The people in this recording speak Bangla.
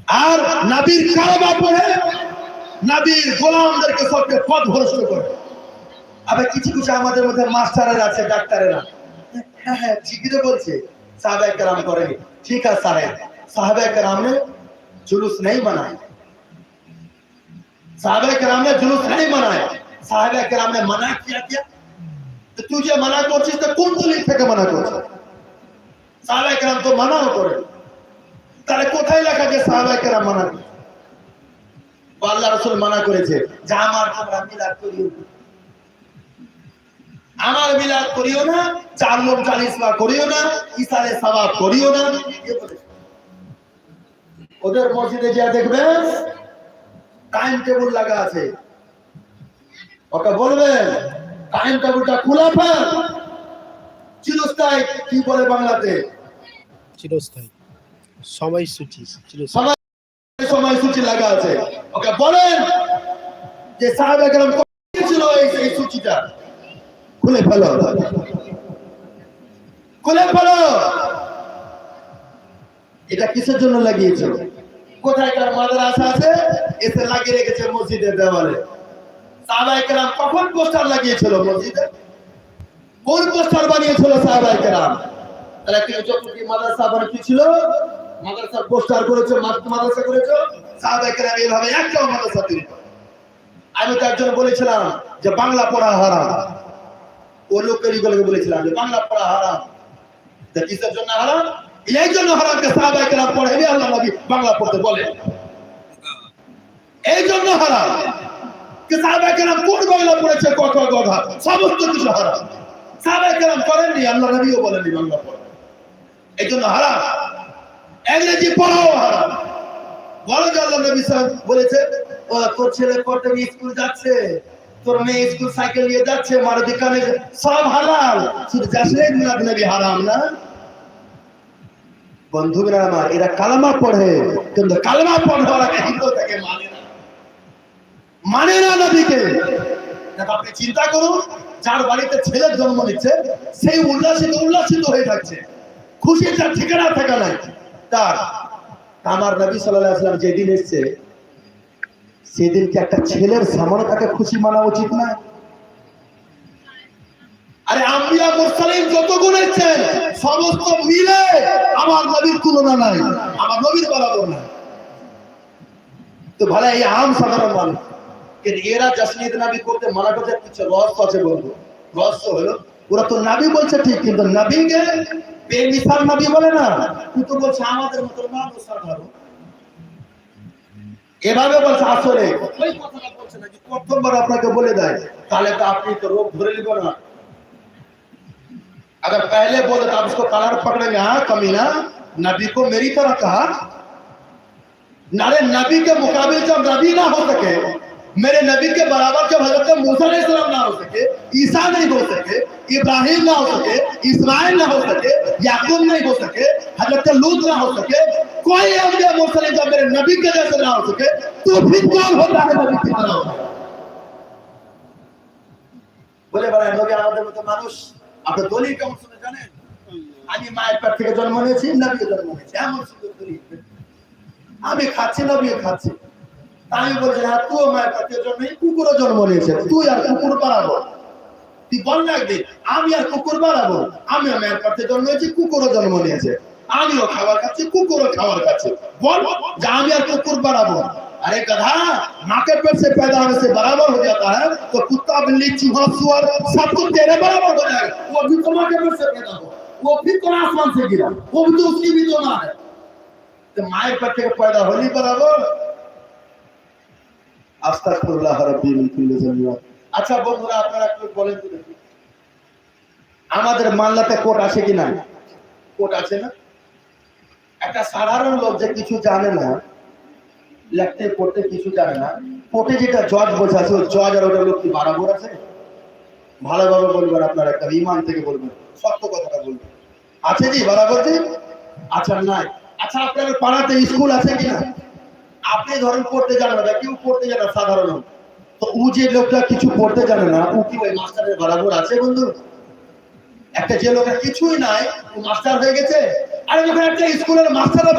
আর নবীর কালেমা পড়ে নবীর গোলামদেরকে সবকে পথভ্রষ্ট করে। আবার কিছু কিছু আমাদের মধ্যে মাস্টারেরা আছে, ডাক্তারেরা, হ্যাঁ হ্যাঁ ঠিকই তো বলছে, সাহাবায়ে কেরাম করেনি। ঠিক আছে সাহেব, साहबे कराम ने जुलूस नहीं मनाया, साहबे कराम ने जुलूस नहीं मनाया, साहबे कराम ने मना किया क्या? तो तुझे मना করছিস তো কোন দলিল থেকে মনা করছিস? সাহাবা কেরাম তো মানাও করে, তাহলে কোথায় লেখা যে সাহাবা কেরাম মানা করে? আল্লাহ রাসূল মানা করেছে যে আমার তোমরা মিলাদ করিও, আমার মিলাদ করিও না, চার লোক জালিসা করিও না, ইসালে সওয়াব করিও না। ওদের মসজিদে যা দেখবেন টাইম টেবিল লাগা আছে, ওকে বলবেন টাইম টেবিলটা খোলা ফেল, চিরস্থায়ী কি বলে বাংলাতে, চিরস্থায়ী সময়সূচি, সময়সূচি লাগা আছে। ওকে বলেন যে সাহাবা কেরাম কত ছিল এই সূচিটা খুলে ফেলো, খুলে ফেলো। এটা কিসের জন্য লাগিয়েছিল? কোথায় কার মাদ্রাসা আছে এসে লাগিয়ে রেখেছে মসজিদের দেওয়ালে। সাহাবায়ে কেরাম কখন পোস্টার লাগিয়েছিল মসজিদে? কোন পোস্টার বানিয়েছিল সাহাবায়ে কেরাম? তাহলে কি যখন কি মাদ্রাসা বানিয়েছিল, মাদ্রাসার পোস্টার করেছে, মাদ্রাসা করেছে, সাহাবায়ে কেরাম এইভাবে একটাও মাদ্রাসা তৈরি করে। আমি তো একজন বলেছিলাম যে বাংলা পড়া হারাম, ওই লোকগুলোকে বলেছিলাম যে বাংলা পড়া হারাম। কিসের জন্য হারাম? এই জন্য হারাম যে সাহাবায়ে কেরাম পড়েনি, আল্লাহ নবী বাংলা পড়তে বলে, এই জন্য হারাম। যে সাহাবায়ে কেরাম কোন বাংলা পড়েছে, কত কথা সমস্ত কিছু হারাম। সাহাবায়ে কেরাম করেননি, আল্লাহ নবীও বলেননি বাংলা পড়ে, এই জন্য হারাম। ইংরেজি পড়াও হারাম। বলো যে আল্লাহ নবী বলেছে তোর ছেলে পড়তে স্কুল যাচ্ছে, তোর মেয়ে স্কুল সাইকেল নিয়ে যাচ্ছে, মারুতি কানে, সব হালাল, শুধু যাচ্ছে মিলাদ নবী হারাম না। বন্ধুরা আমার, এরা কালেমা পড়ে কিন্তু কালেমা পড়ে ওরা হিন্দু থেকে মানে না, মানে না নবীকে। আপনি চিন্তা করুন, যার বাড়িতে ছেলের জন্ম নিচ্ছে সেই উল্লাসিত হয়ে থাকছে, খুশি তার ঠিকানা থাকা নাই তার। আমার নবী সাল্লাল্লাহু আলাইহি ওয়াসাল্লাম যেদিন এসেছে সেদিনকে একটা ছেলের সামনে তাকে খুশি মানা উচিত না? আরে আম্বিয়া মুরসালিন যত গুণ এসেছেন সমস্ত মিলে আমার নবীর তুলনা নাই, আমার নবীর বরাবর নাই। তো ভালো এই আম সাধারণ মানুষ এরা জশনিদ নবী করতে মানা করতে কিছু রহস্য আছে। বলবো রহস্য হলো, ওরা তো নবী বলছে ঠিক, কিন্তু নবীকে বেমিসাল নবী বলে না, কিন্তু বলছে আমাদের মতো মানুষ সাধারণ, এভাবে বলছে। আসলে ওই কথাটা বলছে না, যে প্রথমবার আপনাকে বলে দেয় তাহলে তো আপনি তো রোগ ধরে নেবেন না। अगर पहले बोले तो आप उसको कलर पकड़ेंगे, हाँ कमीना नबी को मेरी तरह कहा। नारे नबी के मुकाबले जब नबी ना हो सके, मेरे नबी के बराबर जब हजरत मूसा अलैहिस्सलाम ना हो सके, ईसा नहीं हो सके, इब्राहिम ना हो सके, इस्माइल ना हो सके, याकूब नहीं हो सके, हजरत लूत ना हो सके, कोई अंबिया मुरसलीन जब मेरे नबी के जैसे ना हो सके, तो फिर कौन होता है नबी की तरह? बोले बड़ा लोग আমাদের মতো মানুষ। আপনি দলিল কেমন শুনে জানেন? আমি মায়ের পেট থেকে জন্ম নিয়েছি, নবীও জন্ম নিয়েছি, এমন সুন্দর দলিল। আমি খাচ্ছি, নবীও খাচ্ছি। আমি বলছি হ্যাঁ তুই মায়ের পেট থেকে জন্ম নিয়ে কুকুরও জন্ম নিয়েছে, তুই আর কুকুর বাড়াবো? তুই বল না একদিন আমি আর কুকুর বাড়াবো? আমি মায়ের পেট থেকে জন্ম নিয়েছি, কুকুরও জন্ম নিয়েছে, আমিও খাবার খাচ্ছি, কুকুরও খাবার খাচ্ছে, বল যে আমি আর কুকুর বাড়াবো? अरे गधा, माँ के पेट से पैदा होने से बराबर हो जाता है, तो कुत्ता बिल्ली चूहा सुअर सब कुछ तेरे बराबर हो जाएगा। वो भी तो माँ के पेट से पैदा हुआ, वो भी तो आसमान से गिरा, वो भी तो उसकी भी तो माँ है, तो माँ के पेट से पैदा होली बराबर। আস্তাগফিরুল্লাহ রাব্বি মিন কুল্লি যামবি। আচ্ছা বন্ধুরা, আপনারা একটু বলেন তো দেখি, আমাদের মামলাতে কোর্ট আছে কি না? কোর্ট আছে না? একটা সাধারণ লোক যে কিছু জানে না, লিখতে পড়তে কিছু জানে না, কোর্টে যেটা জজ বসে আছে, ওই জজ আর ওটা লোক কি বরাবর আছে? ভালোভাবে বলবেন, আপনারা একটা ইমান থেকে বলবেন, সত্য কথাটা বলবেন। আছে জি বরাবর জি? আচ্ছা নাই। আচ্ছা আপনাদের পাড়াতে স্কুল আছে কিনা? আপনি ধরেন পড়তে জানেন না, কেউ পড়তে জানে না সাধারণ, তো ও যে লোকটা কিছু পড়তে জানে না, ও কি ওই মাস্টারের বরাবর আছে বন্ধু? একটা যে লোকের কিছুই নাই ও মাস্টার হয়ে গেছে? আরে যখন একটা স্কুলের মাস্টার